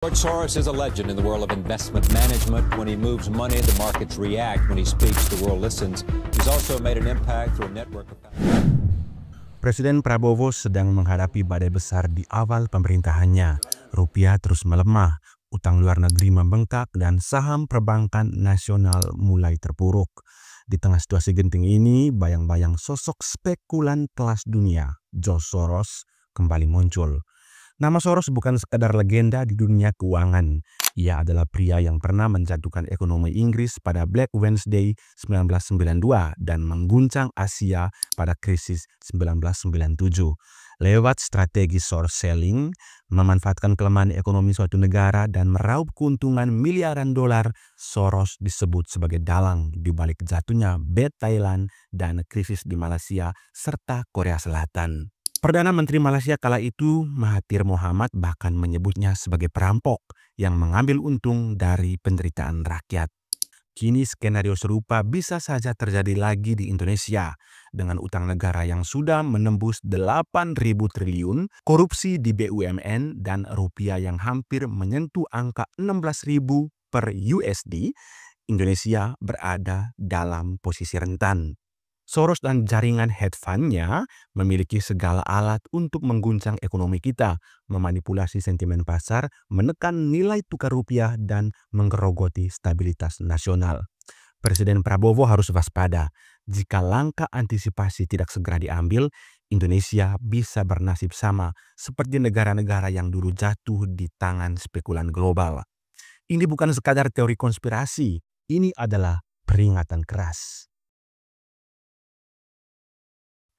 George Soros is a legend in the world of investment management. When he moves money, the markets react. When he speaks, the world listens. He's also made an impact through a network of... Presiden Prabowo sedang menghadapi badai besar di awal pemerintahannya. Rupiah terus melemah, utang luar negeri membengkak, dan saham perbankan nasional mulai terpuruk. Di tengah situasi genting ini, bayang-bayang sosok spekulan kelas dunia, George Soros, kembali muncul. Nama Soros bukan sekadar legenda di dunia keuangan. Ia adalah pria yang pernah menjatuhkan ekonomi Inggris pada Black Wednesday 1992 dan mengguncang Asia pada krisis 1997. Lewat strategi short selling, memanfaatkan kelemahan ekonomi suatu negara dan meraup keuntungan miliaran dolar, Soros disebut sebagai dalang di balik jatuhnya BET Thailand dan krisis di Malaysia serta Korea Selatan. Perdana Menteri Malaysia kala itu, Mahathir Mohamad, bahkan menyebutnya sebagai perampok yang mengambil untung dari penderitaan rakyat. Kini skenario serupa bisa saja terjadi lagi di Indonesia dengan utang negara yang sudah menembus 8.000 triliun, korupsi di BUMN, dan rupiah yang hampir menyentuh angka 16.000 per USD. Indonesia berada dalam posisi rentan. Soros dan jaringan hedge fund-nya memiliki segala alat untuk mengguncang ekonomi kita, memanipulasi sentimen pasar, menekan nilai tukar rupiah, dan menggerogoti stabilitas nasional. Presiden Prabowo harus waspada. Jika langkah antisipasi tidak segera diambil, Indonesia bisa bernasib sama seperti negara-negara yang dulu jatuh di tangan spekulan global. Ini bukan sekadar teori konspirasi, ini adalah peringatan keras.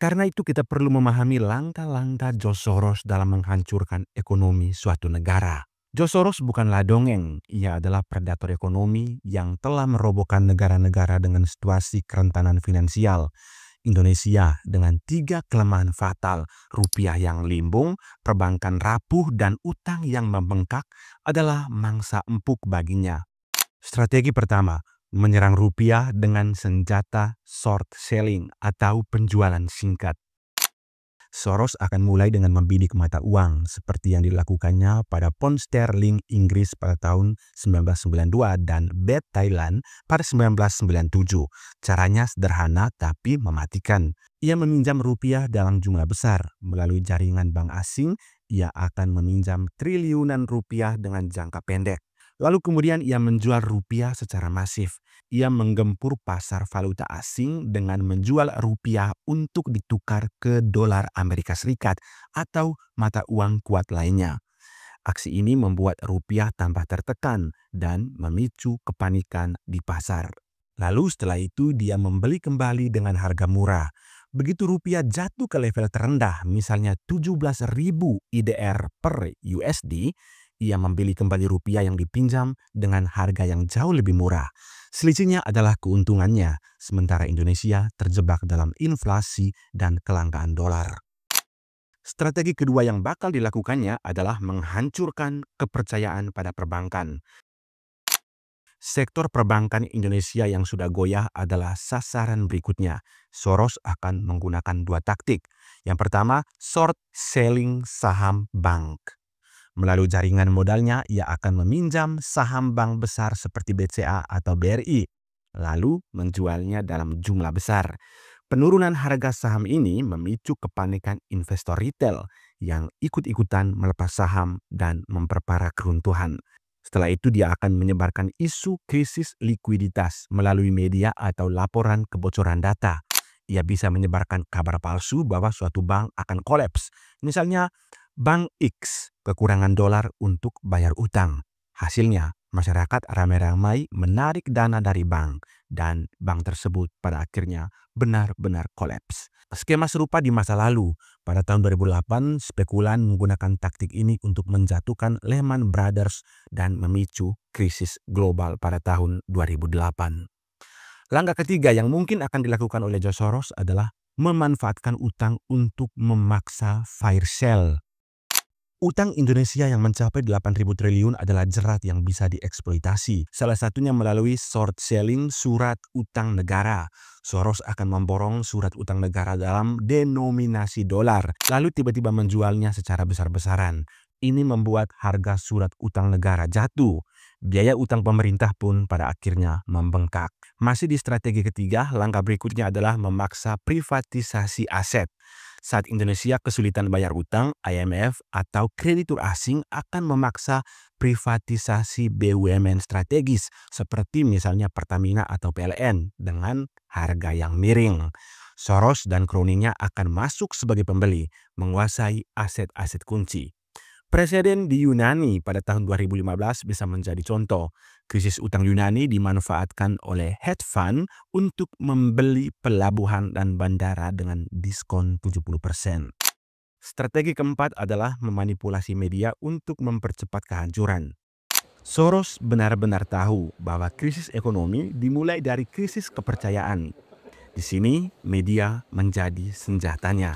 Karena itu kita perlu memahami langkah-langkah George Soros dalam menghancurkan ekonomi suatu negara. George Soros bukanlah dongeng, ia adalah predator ekonomi yang telah merobohkan negara-negara dengan situasi kerentanan finansial. Indonesia dengan 3 kelemahan fatal, rupiah yang limbung, perbankan rapuh, dan utang yang membengkak adalah mangsa empuk baginya. Strategi pertama, menyerang rupiah dengan senjata short selling atau penjualan singkat. Soros akan mulai dengan membidik mata uang seperti yang dilakukannya pada pound sterling Inggris pada tahun 1992 dan BET Thailand pada 1997. Caranya sederhana tapi mematikan. Ia meminjam rupiah dalam jumlah besar. Melalui jaringan bank asing, ia akan meminjam triliunan rupiah dengan jangka pendek. Lalu kemudian ia menjual rupiah secara masif. Ia menggempur pasar valuta asing dengan menjual rupiah untuk ditukar ke dolar Amerika Serikat atau mata uang kuat lainnya. Aksi ini membuat rupiah tambah tertekan dan memicu kepanikan di pasar. Lalu setelah itu dia membeli kembali dengan harga murah. Begitu rupiah jatuh ke level terendah, misalnya 17.000 IDR per USD, ia membeli kembali rupiah yang dipinjam dengan harga yang jauh lebih murah. Selisihnya adalah keuntungannya, sementara Indonesia terjebak dalam inflasi dan kelangkaan dolar. Strategi kedua yang bakal dilakukannya adalah menghancurkan kepercayaan pada perbankan. Sektor perbankan Indonesia yang sudah goyah adalah sasaran berikutnya. Soros akan menggunakan 2 taktik. Yang pertama, short selling saham bank. Melalui jaringan modalnya, ia akan meminjam saham bank besar seperti BCA atau BRI, lalu menjualnya dalam jumlah besar. Penurunan harga saham ini memicu kepanikan investor retail yang ikut-ikutan melepas saham dan memperparah keruntuhan. Setelah itu dia akan menyebarkan isu krisis likuiditas melalui media atau laporan kebocoran data. Ia bisa menyebarkan kabar palsu bahwa suatu bank akan kolaps. Misalnya, Bank X kekurangan dolar untuk bayar utang. Hasilnya, masyarakat ramai-ramai menarik dana dari bank dan bank tersebut pada akhirnya benar-benar kolaps. Skema serupa di masa lalu. Pada tahun 2008, spekulan menggunakan taktik ini untuk menjatuhkan Lehman Brothers dan memicu krisis global pada tahun 2008. Langkah ketiga yang mungkin akan dilakukan oleh George Soros adalah memanfaatkan utang untuk memaksa fire sale. Utang Indonesia yang mencapai 8.000 triliun adalah jerat yang bisa dieksploitasi. Salah satunya melalui short selling surat utang negara. Soros akan memborong surat utang negara dalam denominasi dolar, lalu tiba-tiba menjualnya secara besar-besaran. Ini membuat harga surat utang negara jatuh. Biaya utang pemerintah pun pada akhirnya membengkak. Masih di strategi ketiga, langkah berikutnya adalah memaksa privatisasi aset. Saat Indonesia kesulitan bayar utang, IMF atau kreditur asing akan memaksa privatisasi BUMN strategis seperti misalnya Pertamina atau PLN dengan harga yang miring. Soros dan kroninya akan masuk sebagai pembeli, menguasai aset-aset kunci. Presiden di Yunani pada tahun 2015 bisa menjadi contoh. Krisis utang Yunani dimanfaatkan oleh hedge fund untuk membeli pelabuhan dan bandara dengan diskon 70%. Strategi keempat adalah memanipulasi media untuk mempercepat kehancuran. Soros benar-benar tahu bahwa krisis ekonomi dimulai dari krisis kepercayaan. Di sini media menjadi senjatanya.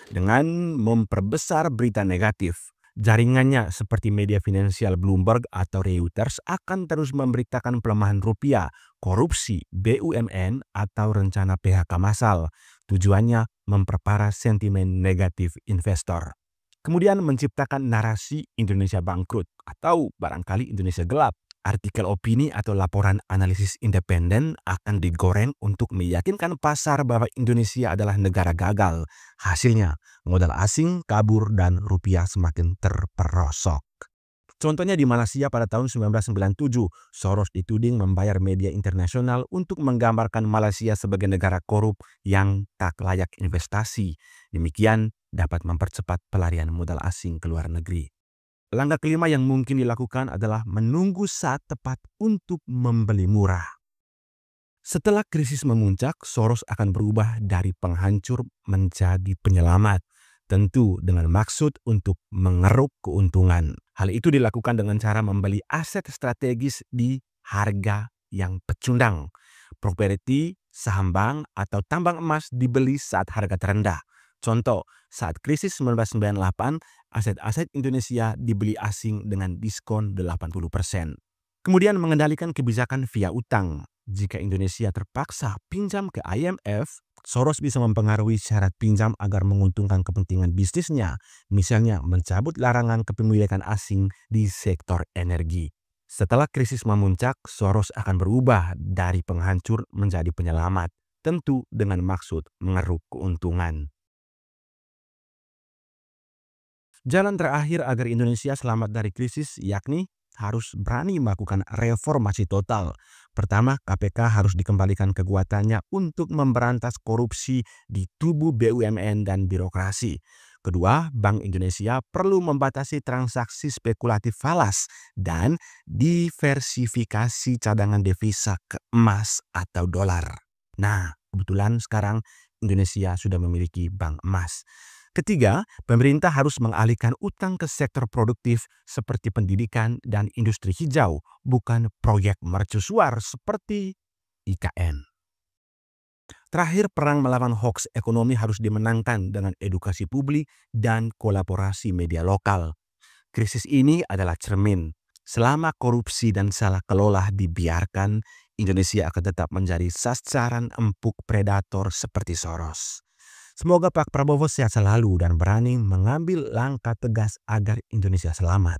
Dengan memperbesar berita negatif, jaringannya seperti media finansial Bloomberg atau Reuters akan terus memberitakan pelemahan rupiah, korupsi, BUMN, atau rencana PHK massal. Tujuannya memperparah sentimen negatif investor. Kemudian menciptakan narasi Indonesia bangkrut atau barangkali Indonesia gelap. Artikel opini atau laporan analisis independen akan digoreng untuk meyakinkan pasar bahwa Indonesia adalah negara gagal. Hasilnya, modal asing kabur dan rupiah semakin terperosok. Contohnya di Malaysia pada tahun 1997, Soros dituding membayar media internasional untuk menggambarkan Malaysia sebagai negara korup yang tak layak investasi. Demikian dapat mempercepat pelarian modal asing ke luar negeri. Langkah kelima yang mungkin dilakukan adalah menunggu saat tepat untuk membeli murah. Setelah krisis memuncak, Soros akan berubah dari penghancur menjadi penyelamat. Tentu dengan maksud untuk mengeruk keuntungan. Hal itu dilakukan dengan cara membeli aset strategis di harga yang pecundang. Properti, saham bank, atau tambang emas dibeli saat harga terendah. Contoh, saat krisis 1998, aset-aset Indonesia dibeli asing dengan diskon 80%. Kemudian mengendalikan kebijakan via utang. Jika Indonesia terpaksa pinjam ke IMF, Soros bisa mempengaruhi syarat pinjam agar menguntungkan kepentingan bisnisnya, misalnya mencabut larangan kepemilikan asing di sektor energi. Setelah krisis memuncak, Soros akan berubah dari penghancur menjadi penyelamat, tentu dengan maksud mengeruk keuntungan. Jalan terakhir agar Indonesia selamat dari krisis yakni harus berani melakukan reformasi total. Pertama, KPK harus dikembalikan kekuatannya untuk memberantas korupsi di tubuh BUMN dan birokrasi. Kedua, Bank Indonesia perlu membatasi transaksi spekulatif falas dan diversifikasi cadangan devisa ke emas atau dolar. Nah, kebetulan sekarang Indonesia sudah memiliki bank emas. Ketiga, pemerintah harus mengalihkan utang ke sektor produktif seperti pendidikan dan industri hijau, bukan proyek mercusuar seperti IKN. Terakhir, perang melawan hoax ekonomi harus dimenangkan dengan edukasi publik dan kolaborasi media lokal. Krisis ini adalah cermin. Selama korupsi dan salah kelola dibiarkan, Indonesia akan tetap menjadi sasaran empuk predator seperti Soros. Semoga Pak Prabowo sehat selalu dan berani mengambil langkah tegas agar Indonesia selamat.